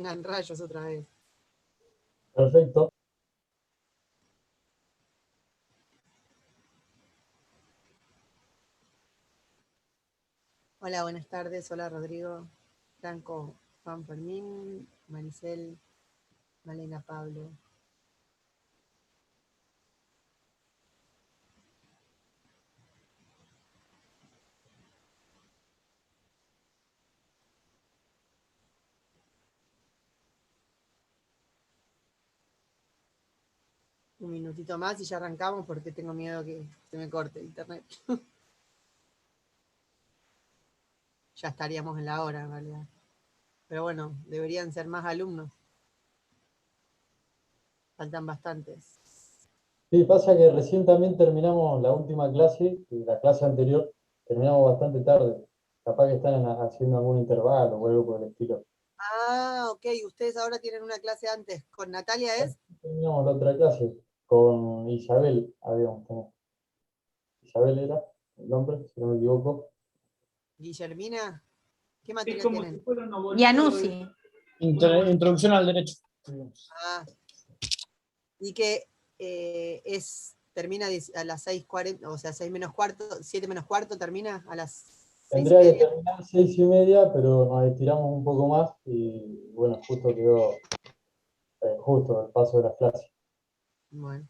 tengan rayos otra vez. Perfecto. Hola, buenas tardes. Hola, Rodrigo, Franco, Juan Fermín, Maricel, Malena, Pablo. Un minutito más y ya arrancamos porque tengo miedo que se me corte el internet. Ya estaríamos en la hora, en realidad. Pero bueno, deberían ser más alumnos. Faltan bastantes. Sí, pasa que recién también terminamos la última clase, y la clase anterior terminamos bastante tarde. Capaz que están haciendo algún intervalo o algo por el estilo. Ah, ok. Ustedes ahora tienen una clase antes. ¿Con Natalia es? Terminamos la otra clase con Isabel, habíamos tenido. Isabel era el nombre, si no me equivoco. Guillermina. ¿Qué materia Es como tienen? si fuera una bolita Yanussi. Introducción al derecho. Ah, y que termina a las 6:40, o sea, 6 menos cuarto, 7 menos cuarto, termina a las 6:30. Tendría que terminar 6:30, pero nos estiramos un poco más y bueno, justo quedó justo el paso de las clases. Bueno.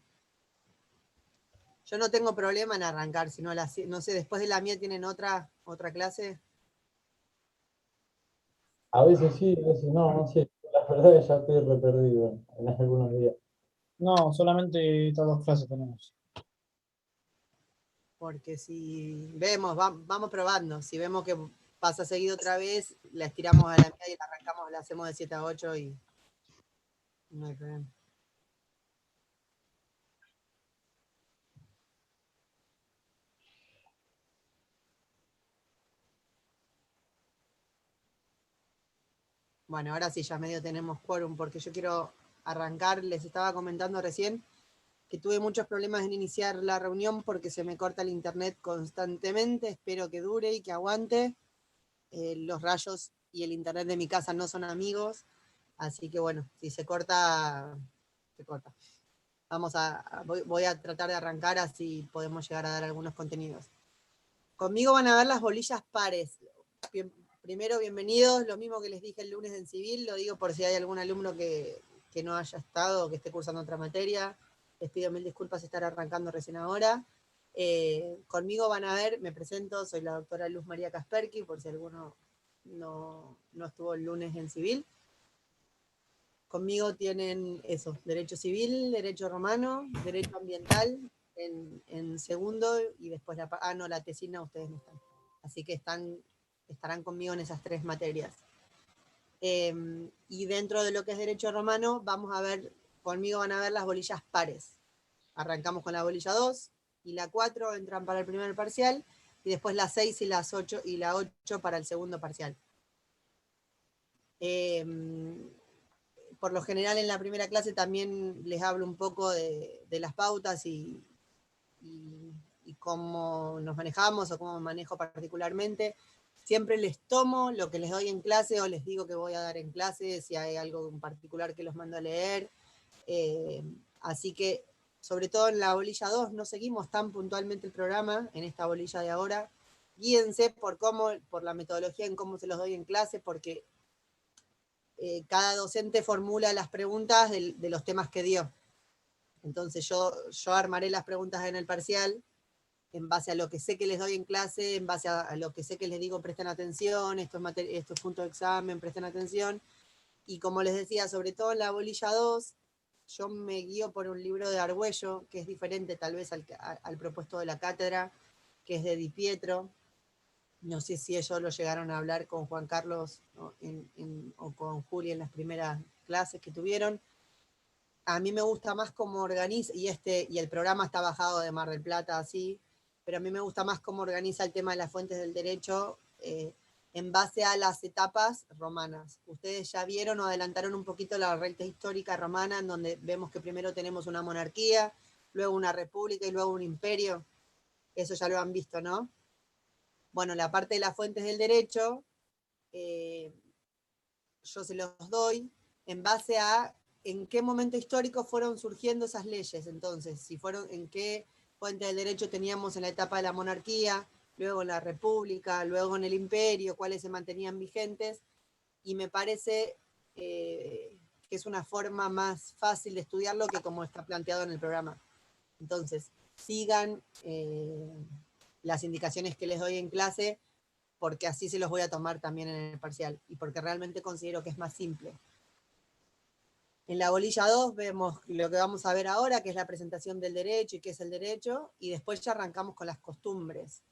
Yo no tengo problema en arrancar, sino no sé, después de la mía tienen otra clase. A veces sí, a veces no, no sé. La verdad es que ya estoy re perdido en algunos días. No, solamente estas dos clases tenemos. Porque si vemos, vamos probando. Si vemos que pasa seguido otra vez, la estiramos a la mitad y la arrancamos, la hacemos de 7 a 8 y no hay problema. Bueno, ahora sí, ya medio tenemos quórum, porque yo quiero arrancar. Les estaba comentando recién que tuve muchos problemas en iniciar la reunión porque se me corta el internet constantemente. Espero que dure y que aguante. Los rayos y el internet de mi casa no son amigos, así que bueno, si se corta, se corta. Voy a tratar de arrancar, así podemos llegar a dar algunos contenidos. Conmigo van a ver las bolillas pares. Primero, bienvenidos, lo mismo que les dije el lunes en civil, lo digo por si hay algún alumno que no haya estado o que esté cursando otra materia. Les pido mil disculpas estar arrancando recién ahora. Conmigo van a ver, me presento, soy la doctora Luz María Kasperky, por si alguno no estuvo el lunes en civil. Conmigo tienen eso, derecho civil, derecho romano, derecho ambiental en segundo y después la tesina ustedes no están. Así que estarán conmigo en esas 3 materias. Y dentro de lo que es derecho romano, conmigo van a ver las bolillas pares. Arrancamos con la bolilla 2 y la 4 entran para el primer parcial y después la 6 y la 8 para el segundo parcial. Por lo general en la primera clase también les hablo un poco de las pautas y cómo nos manejamos o cómo me manejo particularmente. Siempre les tomo lo que les doy en clase o les digo que voy a dar en clase, si hay algo en particular que los mando a leer. Así que, sobre todo en la bolilla 2, no seguimos tan puntualmente el programa, en esta bolilla de ahora. Guíense por la metodología en cómo se los doy en clase, porque cada docente formula las preguntas de los temas que dio. Entonces yo armaré las preguntas en el parcial en base a lo que sé que les doy en clase, en base a lo que sé que les digo, presten atención, esto es punto de examen, presten atención. Y como les decía, sobre todo en la bolilla 2, yo me guío por un libro de Argüello, que es diferente tal vez al propuesto de la cátedra, que es de Di Pietro. No sé si ellos lo llegaron a hablar con Juan Carlos, ¿no? o con Juli en las primeras clases que tuvieron. A mí me gusta más cómo organiza, y el programa está bajado de Mar del Plata así, pero a mí me gusta más cómo organiza el tema de las fuentes del derecho en base a las etapas romanas. Ustedes ya vieron o adelantaron un poquito la recta histórica romana, en donde vemos que primero tenemos una monarquía, luego una república y luego un imperio. Eso ya lo han visto, ¿no? Bueno, la parte de las fuentes del derecho, yo se los doy, en base a en qué momento histórico fueron surgiendo esas leyes. Entonces, si fueron, en qué fuente del derecho teníamos en la etapa de la monarquía, luego en la república, luego en el imperio, cuáles se mantenían vigentes, y me parece que es una forma más fácil de estudiarlo que como está planteado en el programa. Entonces, sigan las indicaciones que les doy en clase, porque así se los voy a tomar también en el parcial, y porque realmente considero que es más simple. En la bolilla 2 vemos lo que vamos a ver ahora, que es la presentación del derecho y qué es el derecho, y después ya arrancamos con las costumbres.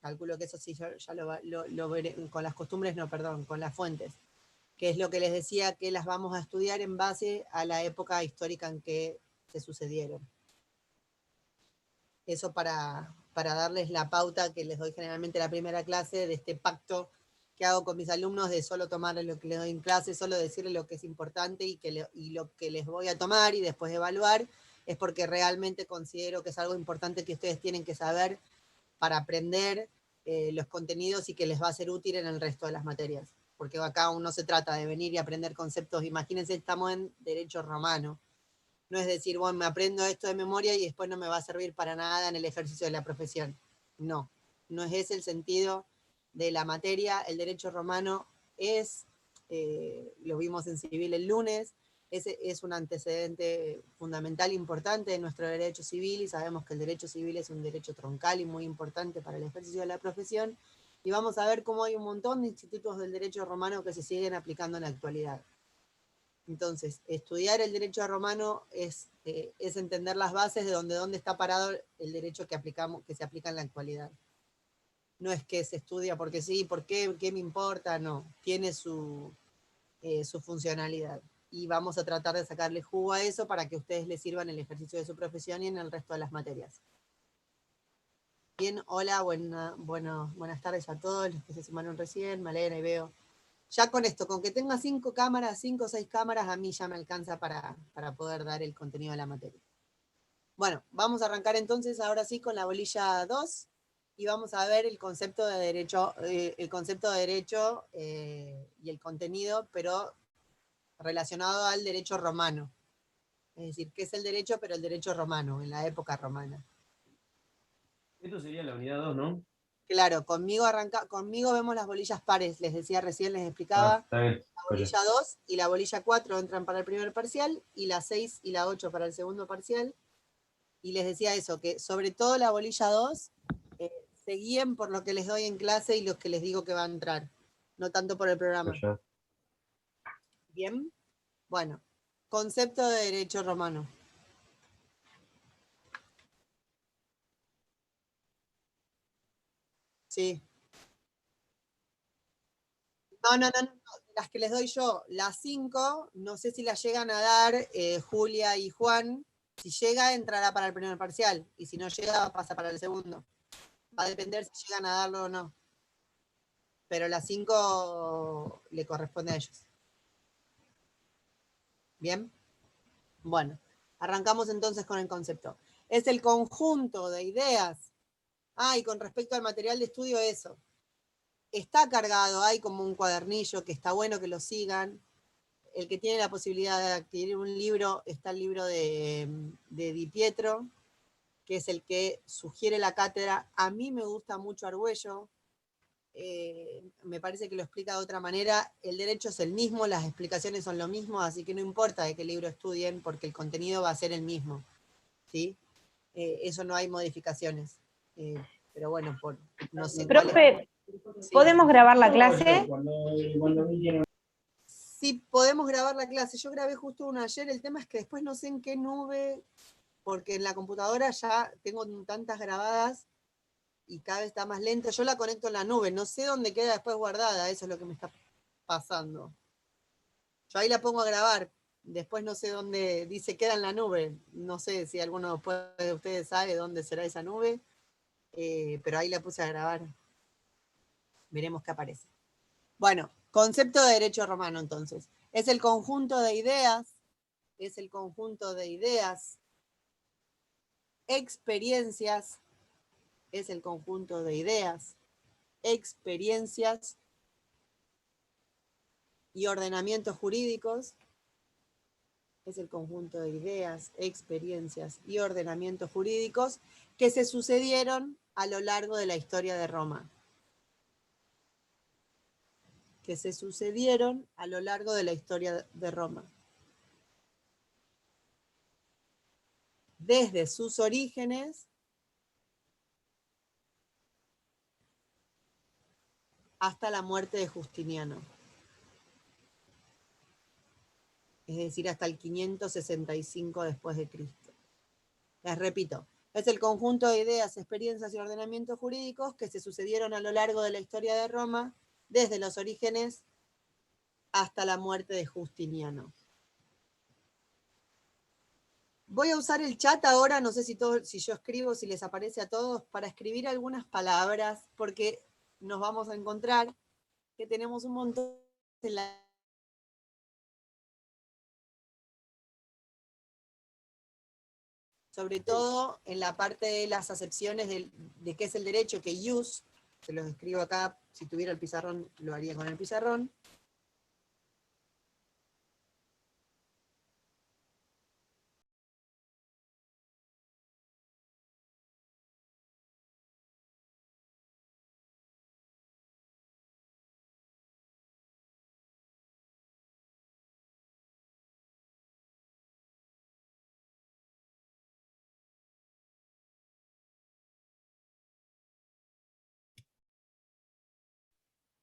Calculo que eso sí ya lo veré, con las costumbres no, perdón, con las fuentes, que es lo que les decía que las vamos a estudiar en base a la época histórica en que se sucedieron. Eso para darles la pauta que les doy generalmente en la primera clase, de este pacto que hago con mis alumnos, de solo tomar lo que les doy en clase, solo decirles lo que es importante y lo que les voy a tomar y después evaluar, es porque realmente considero que es algo importante que ustedes tienen que saber para aprender los contenidos y que les va a ser útil en el resto de las materias. Porque acá no se trata de venir y aprender conceptos. Imagínense, estamos en derecho romano. No es decir, bueno, me aprendo esto de memoria y después no me va a servir para nada en el ejercicio de la profesión. No, no es ese el sentido de la materia. El derecho romano es, lo vimos en civil el lunes, es un antecedente fundamental, importante de nuestro derecho civil, y sabemos que el derecho civil es un derecho troncal y muy importante para el ejercicio de la profesión, y vamos a ver cómo hay un montón de institutos del derecho romano que se siguen aplicando en la actualidad. Entonces, estudiar el derecho romano es entender las bases de dónde está parado el derecho que se aplica en la actualidad. No es que se estudia porque sí, ¿por qué? ¿Qué me importa? No, tiene su funcionalidad. Y vamos a tratar de sacarle jugo a eso para que ustedes les sirvan en el ejercicio de su profesión y en el resto de las materias. Bien, hola, buenas tardes a todos los que se sumaron recién, me alegra y veo. Ya con esto, con que tenga 5 o 6 cámaras, a mí ya me alcanza para poder dar el contenido de la materia. Bueno, vamos a arrancar entonces ahora sí con la bolilla 2 y vamos a ver el concepto de derecho, y el contenido, pero relacionado al derecho romano. Es decir, ¿qué es el derecho? Pero el derecho romano, en la época romana. Esto sería la unidad 2, ¿no? Claro, conmigo vemos las bolillas pares, les decía recién, les explicaba. Está bien. La bolilla 2 y la bolilla 4 entran para el primer parcial, y la 6 y la 8 para el segundo parcial. Y les decía eso, que sobre todo la bolilla 2 se guíen por lo que les doy en clase y los que les digo que va a entrar, no tanto por el programa. Ya. Bien, bueno, concepto de derecho romano. Sí. No, las que les doy yo, las 5, no sé si las llegan a dar Julia y Juan. Si llega, entrará para el primer parcial, y si no llega, pasa para el segundo. Va a depender si llegan a darlo o no. Pero las 5 le corresponde a ellos. ¿Bien? Bueno, arrancamos entonces con el concepto. Es el conjunto de ideas. Y con respecto al material de estudio, eso. Está cargado, hay como un cuadernillo que está bueno que lo sigan. El que tiene la posibilidad de adquirir un libro, está el libro de Di Pietro, que es el que sugiere la cátedra. A mí me gusta mucho Argüello, me parece que lo explica de otra manera. El derecho es el mismo, las explicaciones son lo mismo, así que no importa de qué libro estudien, porque el contenido va a ser el mismo, ¿sí? Eso no hay modificaciones. Pero bueno, no sé. Profe, Sí. ¿podemos grabar la clase? Sí, podemos grabar la clase. Yo grabé justo una ayer, el tema es que después no sé en qué nube, porque en la computadora ya tengo tantas grabadas y cada vez está más lenta. Yo la conecto en la nube, no sé dónde queda después guardada, eso es lo que me está pasando. Yo ahí la pongo a grabar, después no sé dónde dice queda en la nube. No sé si alguno de ustedes sabe dónde será esa nube, pero ahí la puse a grabar. Veremos qué aparece. Bueno, concepto de derecho romano entonces. Es el conjunto de ideas, experiencias, es el conjunto de ideas, experiencias y ordenamientos jurídicos es el conjunto de ideas, experiencias y ordenamientos jurídicos que se sucedieron a lo largo de la historia de Roma. Que se sucedieron a lo largo de la historia de Roma. Desde sus orígenes hasta la muerte de Justiniano. Es decir, hasta el 565 después de Cristo. Les repito, es el conjunto de ideas, experiencias y ordenamientos jurídicos que se sucedieron a lo largo de la historia de Roma, desde los orígenes hasta la muerte de Justiniano. Voy a usar el chat ahora, no sé si yo escribo, si les aparece a todos, para escribir algunas palabras, porque nos vamos a encontrar que tenemos un montón de sobre todo en la parte de las acepciones de qué es el derecho, que ius, se los escribo acá, si tuviera el pizarrón lo haría con el pizarrón.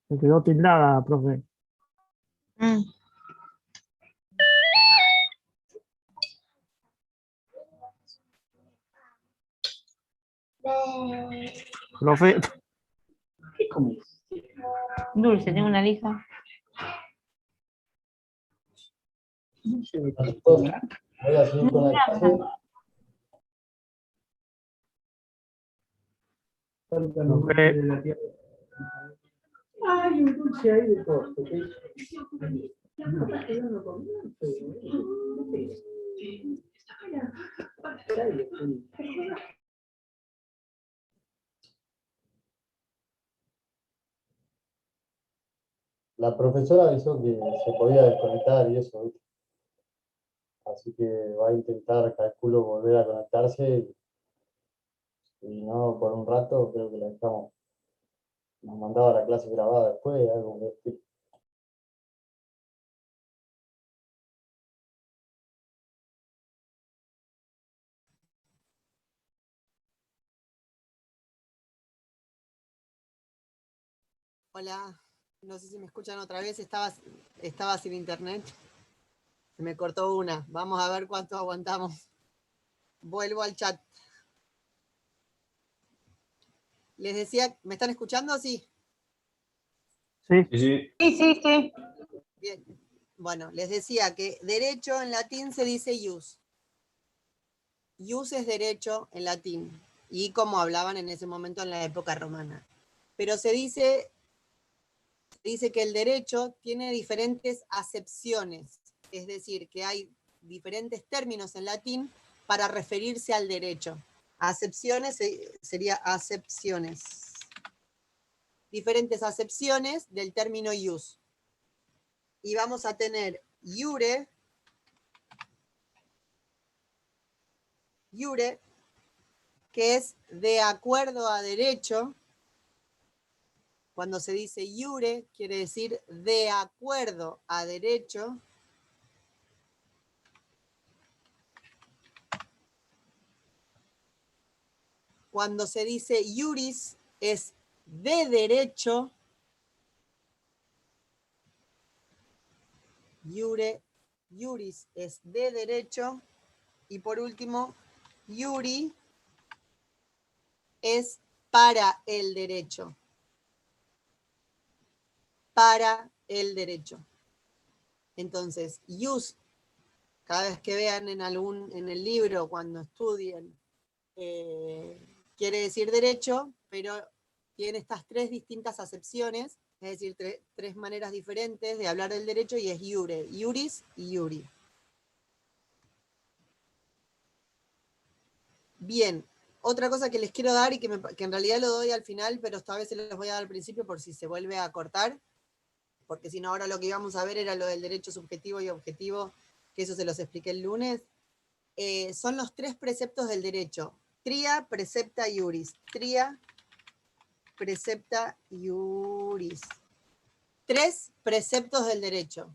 Se quedó tildada, profe. Profe. ¿Qué comes? Dulce, tengo una lija. Voy a seguir con la clase. Profe. Hay un dulce ahí de costo. La profesora avisó que se podía desconectar y eso, ¿viste? Así que va a intentar, calculo, volver a conectarse y no por un rato, creo que la dejamos. Nos mandaba la clase grabada después, algo de este. Hola, no sé si me escuchan otra vez, estaba sin internet. Se me cortó una, vamos a ver cuánto aguantamos. Vuelvo al chat. Les decía, ¿me están escuchando? Sí. Sí. Sí. Sí. Bien. Bueno, les decía que derecho en latín se dice ius. Ius es derecho en latín, y como hablaban en ese momento en la época romana. Pero se dice que el derecho tiene diferentes acepciones, es decir, que hay diferentes términos en latín para referirse al derecho. Acepciones sería acepciones. Diferentes acepciones del término ius. Y vamos a tener iure, que es de acuerdo a derecho. Cuando se dice iure, quiere decir de acuerdo a derecho. Cuando se dice iuris, es de derecho. Iuris es de derecho. Y por último, iuri es para el derecho. Para el derecho. Entonces, ius, cada vez que vean en el libro, cuando estudien, quiere decir derecho, pero tiene estas tres distintas acepciones, es decir, tres maneras diferentes de hablar del derecho, y es iure, iuris y iuri. Bien, otra cosa que les quiero dar, y que en realidad lo doy al final, pero esta vez se los voy a dar al principio por si se vuelve a cortar, porque si no ahora lo que íbamos a ver era lo del derecho subjetivo y objetivo, que eso se los expliqué el lunes, son los 3 preceptos del derecho. Tria, precepta, iuris. Tria, precepta, iuris. 3 preceptos del derecho.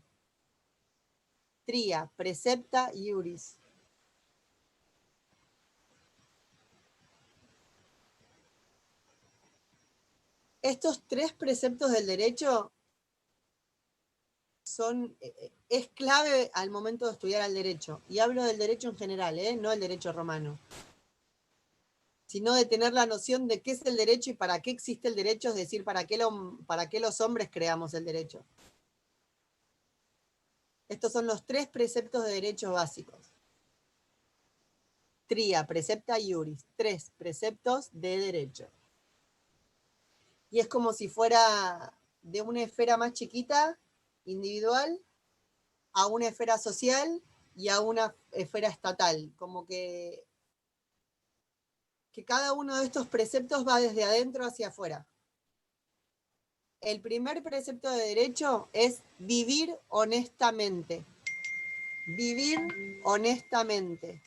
Tria, precepta, iuris. Estos 3 preceptos del derecho es clave al momento de estudiar el derecho. Y hablo del derecho en general, no el derecho romano. Sino de tener la noción de qué es el derecho y para qué existe el derecho, es decir, para qué los hombres creamos el derecho. Estos son los 3 preceptos de derecho básicos. Tria, precepta, iuris. 3 preceptos de derecho. Y es como si fuera de una esfera más chiquita, individual, a una esfera social y a una esfera estatal. Como que cada uno de estos preceptos va desde adentro hacia afuera. El primer precepto de derecho es vivir honestamente. Vivir honestamente.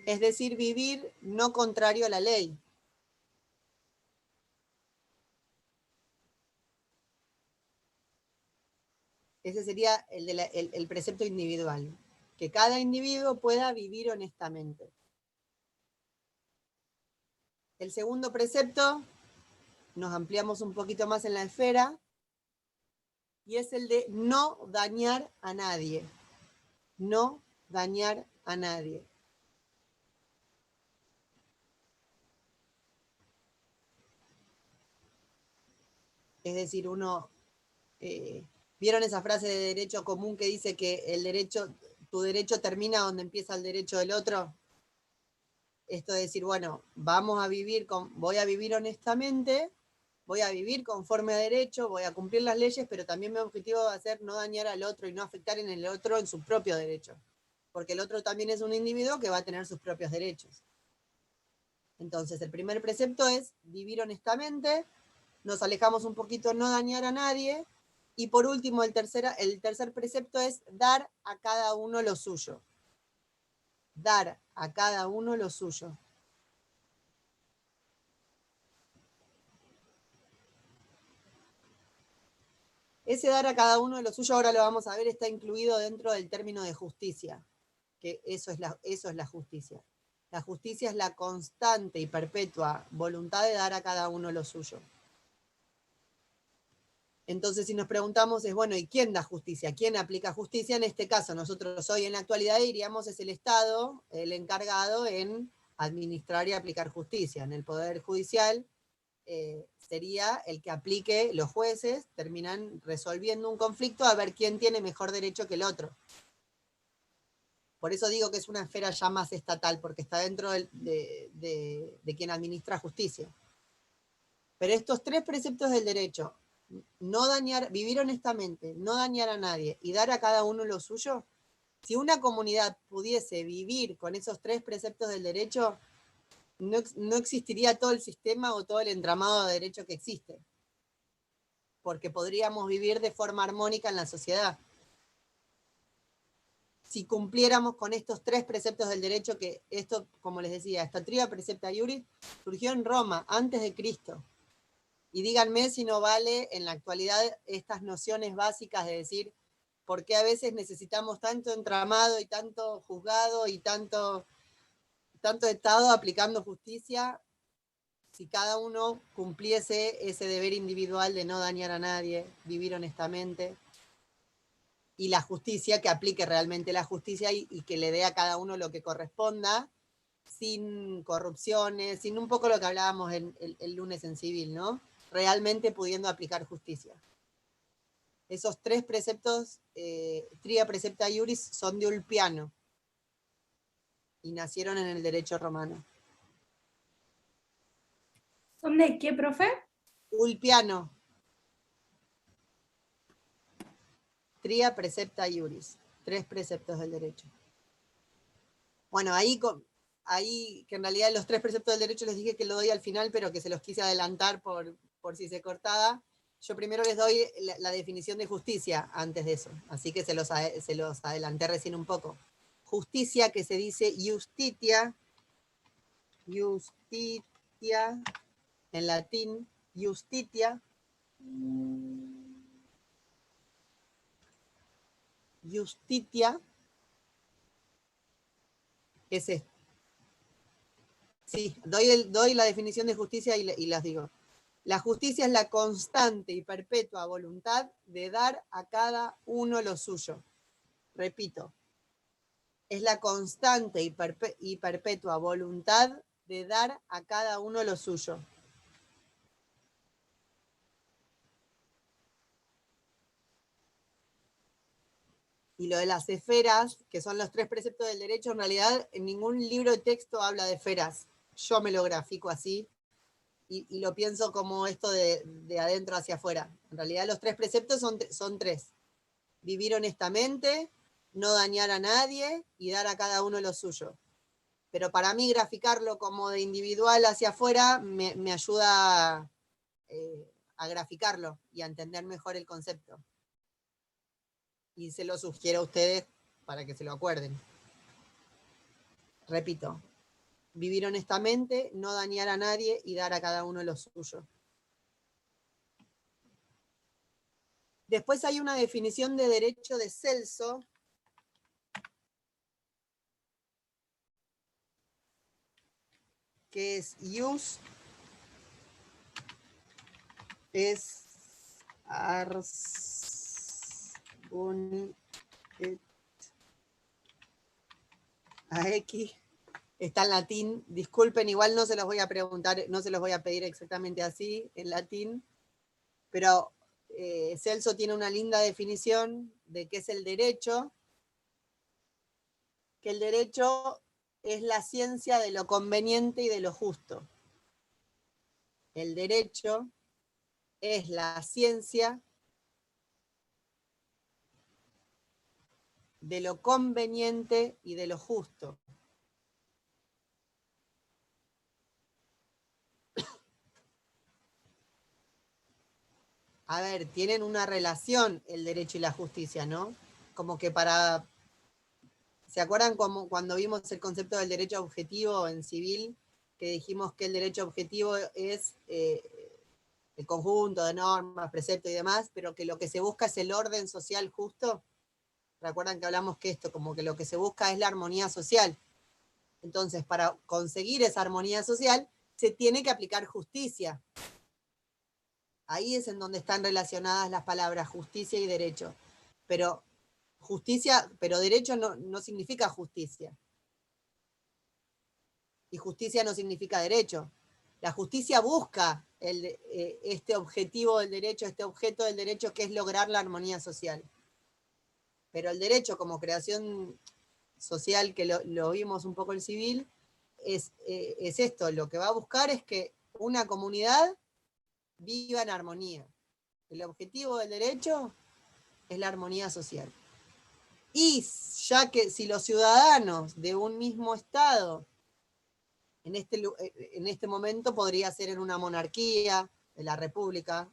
Es decir, vivir no contrario a la ley. Ese sería el precepto individual. Que cada individuo pueda vivir honestamente. El segundo precepto, nos ampliamos un poquito más en la esfera, y es el de no dañar a nadie. No dañar a nadie. Es decir, ¿vieron esa frase de derecho común que dice que tu derecho termina donde empieza el derecho del otro? Esto de decir, bueno, voy a vivir honestamente, voy a vivir conforme a derecho, voy a cumplir las leyes, pero también mi objetivo va a ser no dañar al otro y no afectar en el otro en su propio derecho. Porque el otro también es un individuo que va a tener sus propios derechos. Entonces, el primer precepto es vivir honestamente, nos alejamos un poquito, no dañar a nadie, y por último, el tercer precepto es dar a cada uno lo suyo. Dar a cada uno lo suyo. Ese dar a cada uno lo suyo, ahora lo vamos a ver, está incluido dentro del término de justicia, que eso es la justicia. La justicia es la constante y perpetua voluntad de dar a cada uno lo suyo. Entonces, si nos preguntamos es, bueno, ¿y quién da justicia? ¿Quién aplica justicia? En este caso, nosotros hoy en la actualidad diríamos es el Estado el encargado en administrar y aplicar justicia. En el Poder Judicial sería el que aplique, los jueces terminan resolviendo un conflicto a ver quién tiene mejor derecho que el otro. Por eso digo que es una esfera ya más estatal, porque está dentro de quien administra justicia. Pero estos 3 preceptos del derecho, no dañar, vivir honestamente, no dañar a nadie y dar a cada uno lo suyo, si una comunidad pudiese vivir con esos 3 preceptos del derecho, no existiría todo el sistema o todo el entramado de derecho que existe, porque podríamos vivir de forma armónica en la sociedad. Si cumpliéramos con estos 3 preceptos del derecho, que esto, como les decía, esta tria precepta iuris surgió en Roma, antes de Cristo. Y díganme si no vale en la actualidad estas nociones básicas de decir por qué a veces necesitamos tanto entramado y tanto juzgado y tanto Estado aplicando justicia, si cada uno cumpliese ese deber individual de no dañar a nadie, vivir honestamente, y la justicia, que aplique realmente la justicia y que le dé a cada uno lo que corresponda, sin corrupciones, sin un poco lo que hablábamos el lunes en civil, ¿no? Realmente pudiendo aplicar justicia. Esos 3 preceptos, tria precepta iuris, son de Ulpiano y nacieron en el derecho romano. ¿Son de qué, profe? Ulpiano. Tria precepta iuris. 3 preceptos del derecho. Bueno, ahí que en realidad los 3 preceptos del derecho les dije que lo doy al final, pero que se los quise adelantar por por si se cortaba, yo primero les doy la definición de justicia antes de eso, así que se los adelanté recién un poco. Justicia, que se dice justitia, en latín, justitia, es esto. Sí, doy la definición de justicia y las digo. La justicia es la constante y perpetua voluntad de dar a cada uno lo suyo. Repito, es la constante y perpetua voluntad de dar a cada uno lo suyo. Y lo de las esferas, que son los 3 preceptos del derecho, en realidad en ningún libro de texto habla de esferas. Yo me lo grafico así y lo pienso como esto de adentro hacia afuera. En realidad los 3 preceptos son 3. Vivir honestamente, no dañar a nadie y dar a cada uno lo suyo. Pero para mí graficarlo como de individual hacia afuera me ayuda a graficarlo y a entender mejor el concepto. Y se lo sugiero a ustedes para que se lo acuerden. Repito, vivir honestamente, no dañar a nadie y dar a cada uno lo suyo. Después hay una definición de derecho de Celso, que es ius es ars boni et aequi. Está en latín, disculpen, igual no se los voy a preguntar, no se los voy a pedir exactamente así en latín, pero Celso tiene una linda definición de qué es el derecho, que el derecho es la ciencia de lo conveniente y de lo justo. El derecho es la ciencia de lo conveniente y de lo justo. A ver, tienen una relación el derecho y la justicia, ¿no? Como que para... ¿Se acuerdan cuando vimos el concepto del derecho objetivo en civil? Que dijimos que el derecho objetivo es el conjunto de normas, preceptos y demás, pero que lo que se busca es el orden social justo. ¿Recuerdan que hablamos que esto, como que lo que se busca es la armonía social? Entonces, para conseguir esa armonía social, se tiene que aplicar justicia. Ahí es en donde están relacionadas las palabras justicia y derecho. Pero derecho no significa justicia. Y justicia no significa derecho. La justicia busca este objetivo del derecho, este objeto del derecho, que es lograr la armonía social. Pero el derecho como creación social, que lo vimos un poco el civil, es esto, lo que va a buscar es que una comunidad viva en armonía. El objetivo del derecho es la armonía social. Y ya que si los ciudadanos de un mismo estado, en este momento podría ser en una monarquía, en la república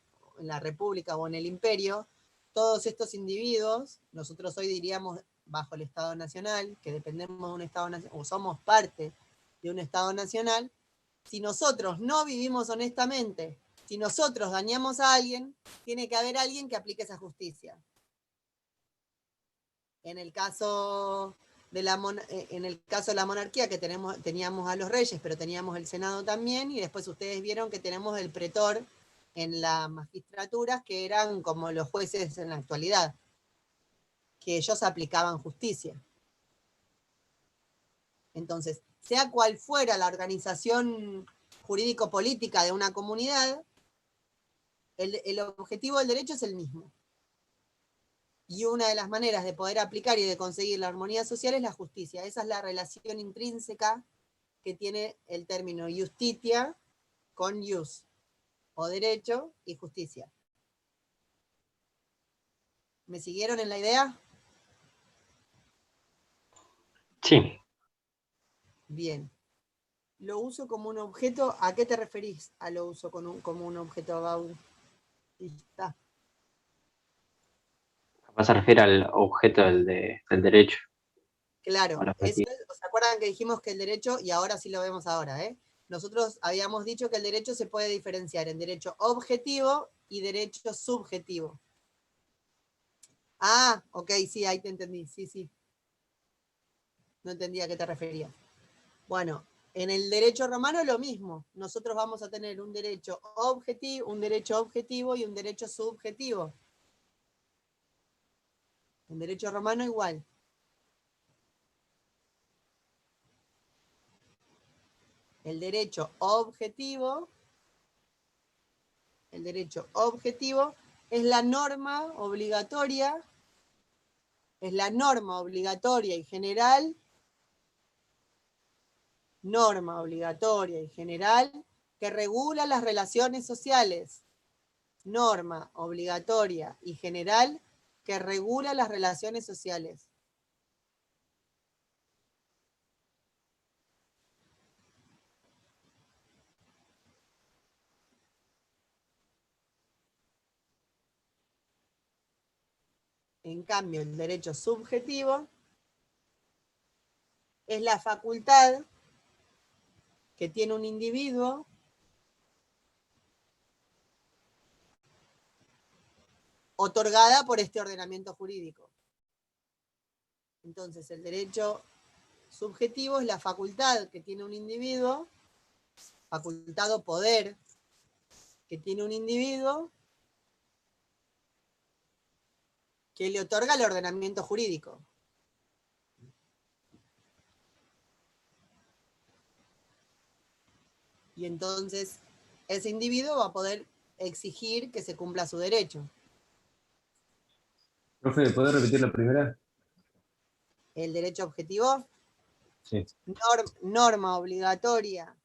o en el imperio, todos estos individuos, nosotros hoy diríamos bajo el Estado Nacional, que dependemos de un Estado Nacional, o somos parte de un Estado Nacional, si nosotros no vivimos honestamente, si nosotros dañamos a alguien, tiene que haber alguien que aplique esa justicia. En el caso de la monarquía, que teníamos a los reyes, pero teníamos el Senado también, y después ustedes vieron que tenemos el pretor en las magistraturas, que eran como los jueces en la actualidad, que ellos aplicaban justicia. Entonces, sea cual fuera la organización jurídico-política de una comunidad, el objetivo del derecho es el mismo. Y una de las maneras de poder aplicar y de conseguir la armonía social es la justicia. Esa es la relación intrínseca que tiene el término justitia con jus, o derecho y justicia. ¿Me siguieron en la idea? Sí. Bien. lo uso como un objeto. ¿A qué te referís a lo uso como un objeto about? Y está. Capaz se refiere al objeto del derecho. Claro, Al eso objetivo. ¿se acuerdan que dijimos que el derecho, y ahora sí lo vemos ahora, nosotros habíamos dicho que el derecho se puede diferenciar en derecho objetivo y derecho subjetivo. Ah, ok, sí, ahí te entendí, sí. No entendía a qué te referías. Bueno, en el derecho romano lo mismo. Nosotros vamos a tener un derecho objetivo y un derecho subjetivo. En derecho romano igual. El derecho objetivo es la norma obligatoria y general, que regula las relaciones sociales. Norma obligatoria y general que regula las relaciones sociales. En cambio, el derecho subjetivo es la facultad que tiene un individuo otorgada por este ordenamiento jurídico. Entonces, el derecho subjetivo es la facultad que tiene un individuo, facultad o poder que tiene un individuo que le otorga el ordenamiento jurídico. Y entonces ese individuo va a poder exigir que se cumpla su derecho. Profe, ¿podés repetir la primera? El derecho objetivo, Sí. norma obligatoria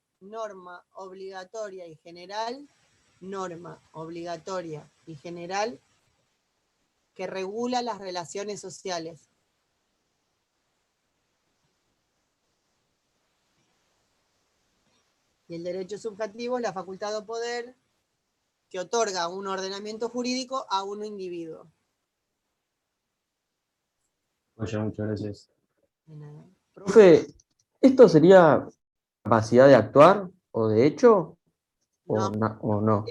y general, que regula las relaciones sociales. Y el derecho subjetivo es la facultad o poder que otorga un ordenamiento jurídico a un individuo. Oye, muchas gracias. De nada. Profe, ¿esto sería capacidad de actuar o de hecho? No. ¿O no?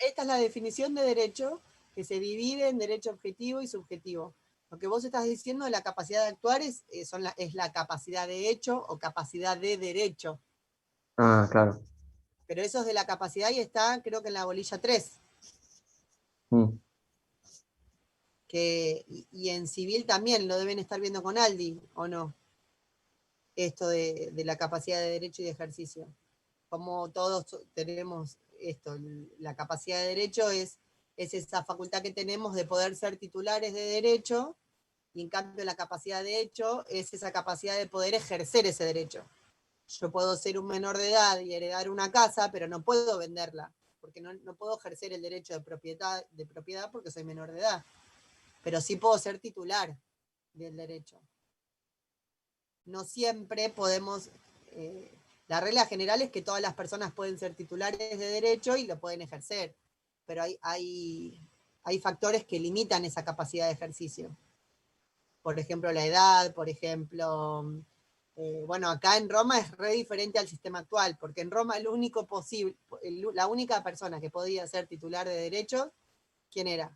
Esta es la definición de derecho, que se divide en derecho objetivo y subjetivo. Lo que vos estás diciendo de la capacidad de actuar es la capacidad de hecho o capacidad de derecho. Ah, claro. Pero eso es de la capacidad y está, creo que en la bolilla 3. Mm. Y en civil también lo deben estar viendo con Aldi, ¿o no? Esto de la capacidad de derecho y de ejercicio. Como todos tenemos esto, la capacidad de derecho es esa facultad que tenemos de poder ser titulares de derecho, y en cambio la capacidad de hecho es esa capacidad de poder ejercer ese derecho. Yo puedo ser un menor de edad y heredar una casa, pero no puedo venderla, porque no puedo ejercer el derecho de propiedad porque soy menor de edad. Pero sí puedo ser titular del derecho. No siempre podemos... la regla general es que todas las personas pueden ser titulares de derecho y lo pueden ejercer, pero hay factores que limitan esa capacidad de ejercicio. Por ejemplo, la edad, por ejemplo... bueno, acá en Roma es re diferente al sistema actual, porque en Roma la única persona que podía ser titular de derecho, ¿quién era?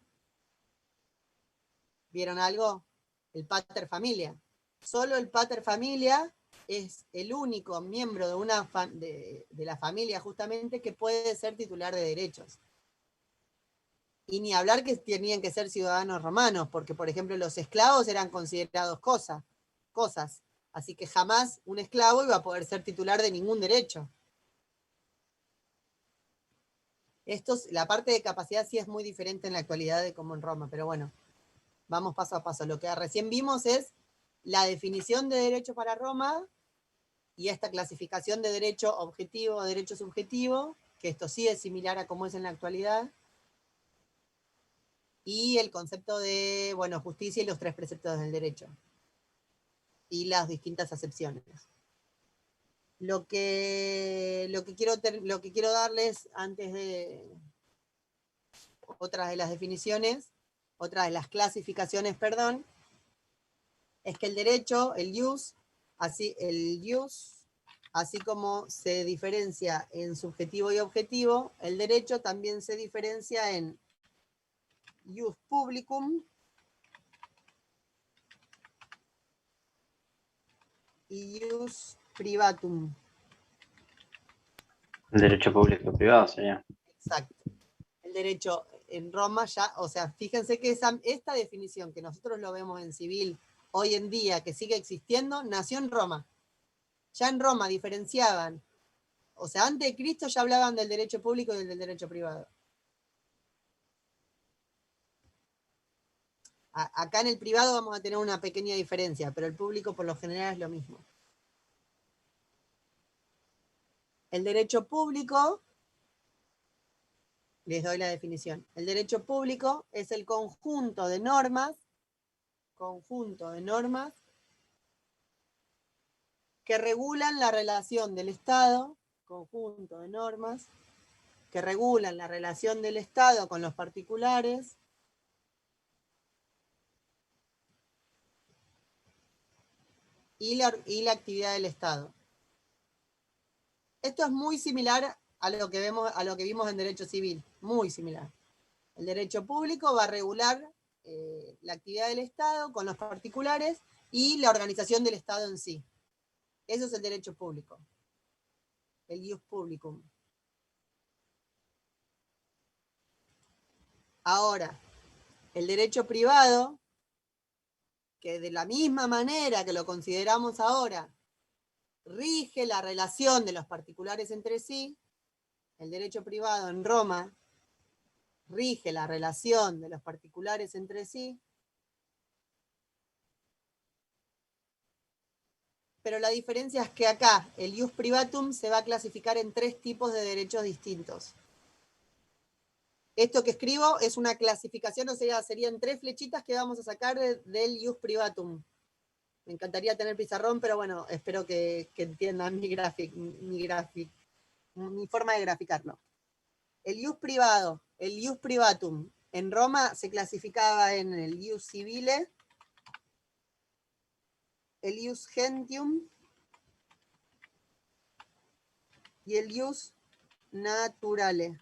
¿Vieron algo? El pater familia. Solo el pater familia es el único miembro de la familia justamente que puede ser titular de derechos. Y ni hablar que tenían que ser ciudadanos romanos, porque por ejemplo los esclavos eran considerados cosas. Así que jamás un esclavo iba a poder ser titular de ningún derecho. La parte de capacidad sí es muy diferente en la actualidad de como en Roma, pero bueno, vamos paso a paso. Lo que recién vimos es la definición de derecho para Roma y esta clasificación de derecho objetivo o derecho subjetivo, que esto sí es similar a cómo es en la actualidad, y el concepto de, bueno, justicia y los 3 preceptos del derecho, y las distintas acepciones. Lo que quiero darles antes de otras de las definiciones, otras de las clasificaciones, perdón, es que el derecho, el ius, así como se diferencia en subjetivo y objetivo, el derecho también se diferencia en ius publicum y ius privatum. El derecho público y privado sería. Exacto. El derecho en Roma ya, o sea, fíjense que esta definición que nosotros lo vemos en civil hoy en día, que sigue existiendo, nació en Roma. Ya en Roma diferenciaban, o sea, antes de Cristo ya hablaban del derecho público y del derecho privado. Acá en el privado vamos a tener una pequeña diferencia, pero el público por lo general es lo mismo. El derecho público, les doy la definición. El derecho público es el conjunto de normas que regulan la relación del Estado, conjunto de normas que regulan la relación del Estado con los particulares y la actividad del Estado. Esto es muy similar a lo que vimos en derecho civil, muy similar. El derecho público va a regular la actividad del Estado con los particulares y la organización del Estado en sí. Eso es el derecho público, el ius publicum. Ahora, el derecho privado, que de la misma manera que lo consideramos ahora, rige la relación de los particulares entre sí, el derecho privado en Roma rige la relación de los particulares entre sí, pero la diferencia es que acá el ius privatum se va a clasificar en 3 tipos de derechos distintos. Esto que escribo es una clasificación, o sea, serían 3 flechitas que vamos a sacar del ius privatum. Me encantaría tener pizarrón, pero bueno, espero que entiendan mi forma de graficarlo. El ius privado, el ius privatum, en Roma se clasificaba en el ius civile, el ius gentium y el ius naturale.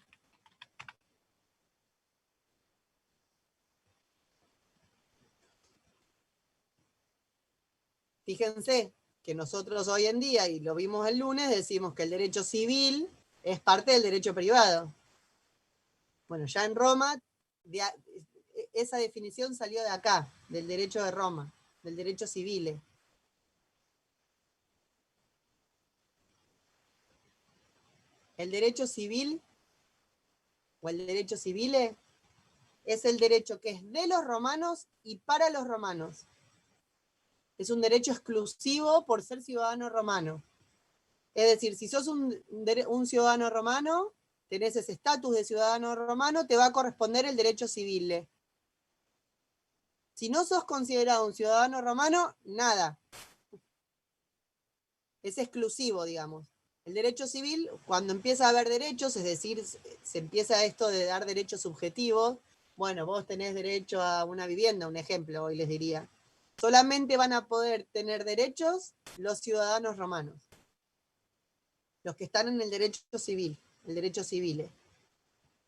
Fíjense que nosotros hoy en día, y lo vimos el lunes, decimos que el derecho civil es parte del derecho privado. Bueno, ya en Roma, esa definición salió de acá, del derecho de Roma, del derecho civil. El derecho civil, o el derecho civile, es el derecho que es de los romanos y para los romanos. Es un derecho exclusivo por ser ciudadano romano. Es decir, si sos un ciudadano romano, tenés ese estatus de ciudadano romano, te va a corresponder el derecho civil. Si no sos considerado un ciudadano romano, nada. Es exclusivo, digamos. El derecho civil, cuando empieza a haber derechos, es decir, se empieza esto de dar derechos subjetivos, bueno, vos tenés derecho a una vivienda, un ejemplo, hoy les diría. Solamente van a poder tener derechos los ciudadanos romanos. Los que están en el derecho civil, el derecho civil.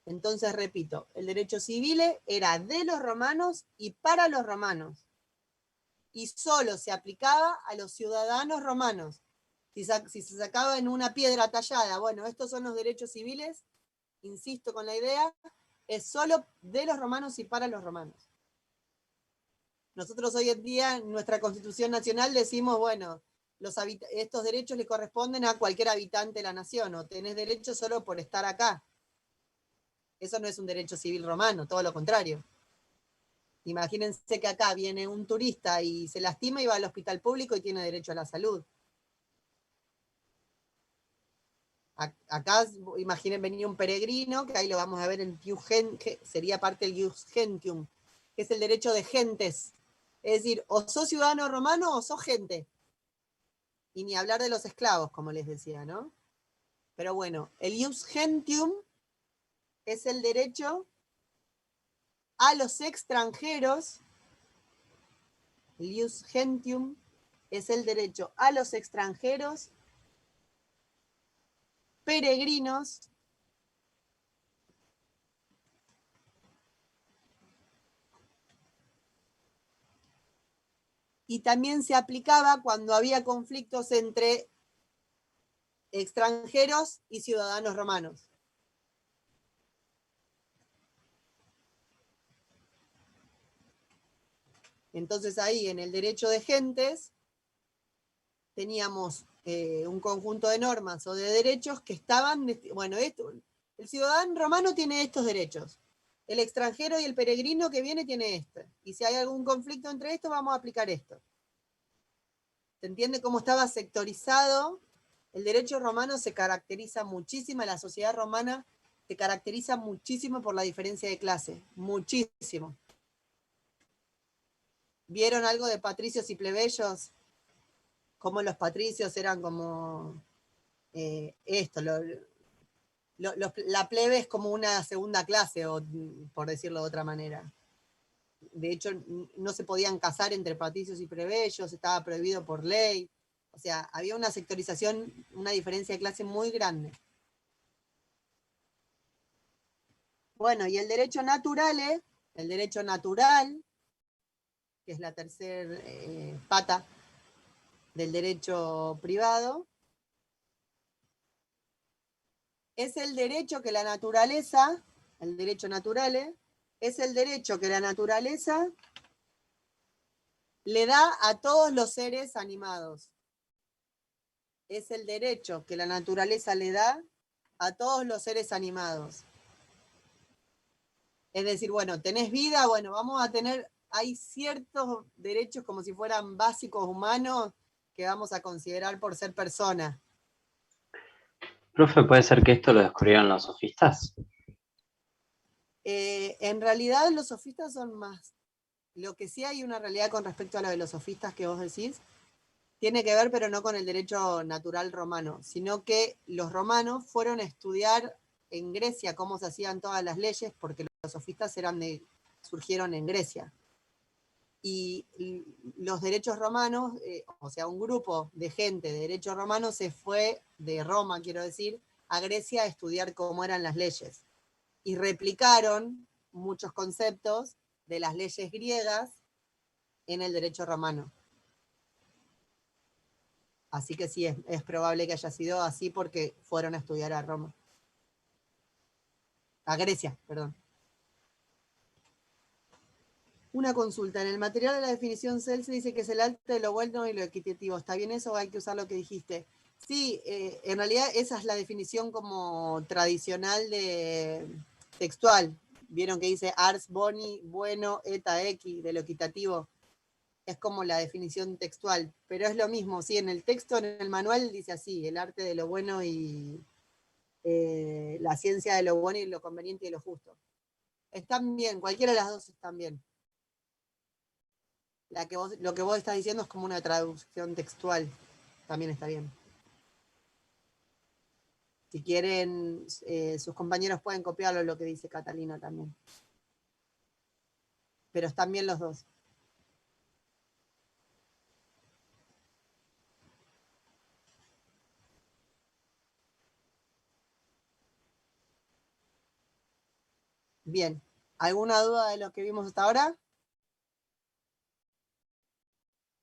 Entonces, repito, el derecho civil era de los romanos y para los romanos. Y solo se aplicaba a los ciudadanos romanos. Si se sacaba en una piedra tallada, bueno, estos son los derechos civiles, insisto con la idea, es solo de los romanos y para los romanos. Nosotros hoy en día, en nuestra Constitución Nacional, decimos, bueno, estos derechos le corresponden a cualquier habitante de la nación, o tenés derecho solo por estar acá. Eso no es un derecho civil romano, todo lo contrario. Imagínense que acá viene un turista y se lastima y va al hospital público y tiene derecho a la salud. Acá, imaginen venir un peregrino, que ahí lo vamos a ver en que sería parte del ius gentium, que es el derecho de gentes. Es decir, o sos ciudadano romano o sos gente. Y ni hablar de los esclavos, como les decía, ¿no? Pero bueno, el ius gentium es el derecho a los extranjeros. El ius gentium es el derecho a los extranjeros, peregrinos, y también se aplicaba cuando había conflictos entre extranjeros y ciudadanos romanos. Entonces ahí en el derecho de gentes teníamos un conjunto de normas o de derechos que estaban, bueno, el ciudadano romano tiene estos derechos, el extranjero y el peregrino que viene tiene este, y si hay algún conflicto entre estos vamos a aplicar esto. ¿Se entiende cómo estaba sectorizado? El derecho romano se caracteriza muchísimo, la sociedad romana se caracteriza muchísimo por la diferencia de clase, muchísimo. ¿Vieron algo de patricios y plebeyos? Cómo los patricios eran como la plebe es como una segunda clase, por decirlo de otra manera. De hecho, no se podían casar entre patricios y plebeyos, estaba prohibido por ley. O sea, había una sectorización, una diferencia de clase muy grande. Bueno, y el derecho natural, que es la tercera pata del derecho privado, es el derecho que la naturaleza, el derecho naturale, es el derecho que la naturaleza le da a todos los seres animados. Es el derecho que la naturaleza le da a todos los seres animados. Es decir, bueno, tenés vida, bueno, vamos a tener, hay ciertos derechos como si fueran básicos humanos que vamos a considerar por ser persona. Profe, ¿puede ser que esto lo descubrieron los sofistas? En realidad los sofistas son más. Lo que sí hay una realidad con respecto a lo de los sofistas que vos decís, tiene que ver, pero no con el derecho natural romano, sino que los romanos fueron a estudiar en Grecia cómo se hacían todas las leyes, porque los sofistas surgieron en Grecia. Y los derechos romanos, o sea, un grupo de gente de derecho romano se fue de Roma, quiero decir, a Grecia a estudiar cómo eran las leyes. Y replicaron muchos conceptos de las leyes griegas en el derecho romano. Así que sí, es probable que haya sido así porque fueron a estudiar a Roma. A Grecia, perdón. Una consulta. En el material de la definición CEL se dice que es el arte de lo bueno y lo equitativo. ¿Está bien eso o hay que usar lo que dijiste? Sí, en realidad esa es la definición como tradicional de textual. Vieron que dice ars boni, bueno, eta equi, de lo equitativo. Es como la definición textual, pero es lo mismo, sí, en el texto, en el manual dice así, el arte de lo bueno y la ciencia de lo bueno y lo conveniente y lo justo. Están bien, cualquiera de las dos están bien. Lo que vos estás diciendo es como una traducción textual, también está bien. Si quieren, sus compañeros pueden copiarlo lo que dice Catalina también. Pero están bien los dos. Bien. ¿Alguna duda de lo que vimos hasta ahora?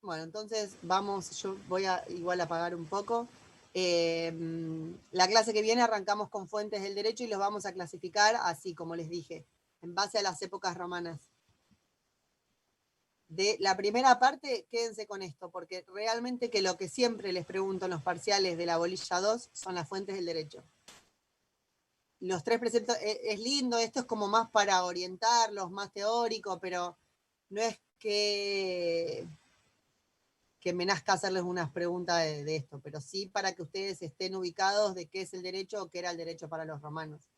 Bueno, entonces vamos, yo voy a igual apagar un poco. La clase que viene arrancamos con fuentes del derecho y los vamos a clasificar así, como les dije, en base a las épocas romanas. De la primera parte, quédense con esto, porque realmente que lo que siempre les pregunto en los parciales de la bolilla 2 son las fuentes del derecho. Los 3 preceptos, es lindo, esto es como más para orientarlos, más teórico, pero no es que me nazca hacerles unas preguntas de esto, pero sí para que ustedes estén ubicados de qué es el derecho o qué era el derecho para los romanos.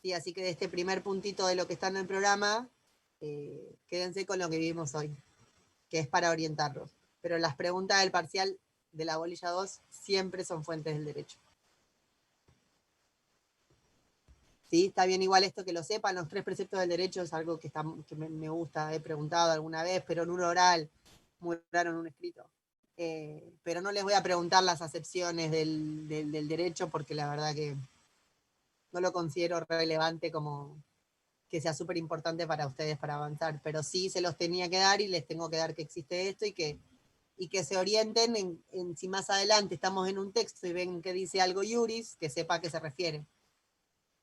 Sí, así que de este primer puntito de lo que está en el programa, quédense con lo que vimos hoy, que es para orientarlos. Pero las preguntas del parcial de la bolilla 2 siempre son fuentes del derecho. ¿Sí? Está bien igual esto que lo sepan, los 3 preceptos del derecho es algo que me gusta, he preguntado alguna vez, pero en un oral, muy raro en un escrito. Pero no les voy a preguntar las acepciones del derecho porque la verdad que no lo considero relevante como que sea súper importante para ustedes para avanzar, pero sí se los tenía que dar y les tengo que dar que existe esto y que se orienten en si más adelante estamos en un texto y ven que dice algo iuris, que sepa a qué se refiere.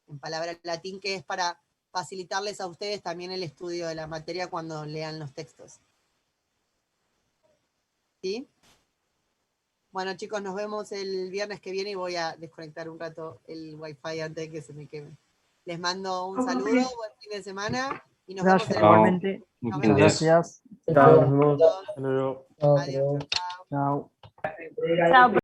En palabra latín, que es para facilitarles a ustedes también el estudio de la materia cuando lean los textos. ¿Sí? Bueno, chicos, nos vemos el viernes que viene y voy a desconectar un rato el wifi antes de que se me queme. Les mando un saludo, buen fin de semana y nos Gracias, vemos Chao. igualmente. Nos Buen Muchas día. gracias. Chao, nos vemos. todos. Hasta luego. Adiós, chao, chao. Chao. Chao.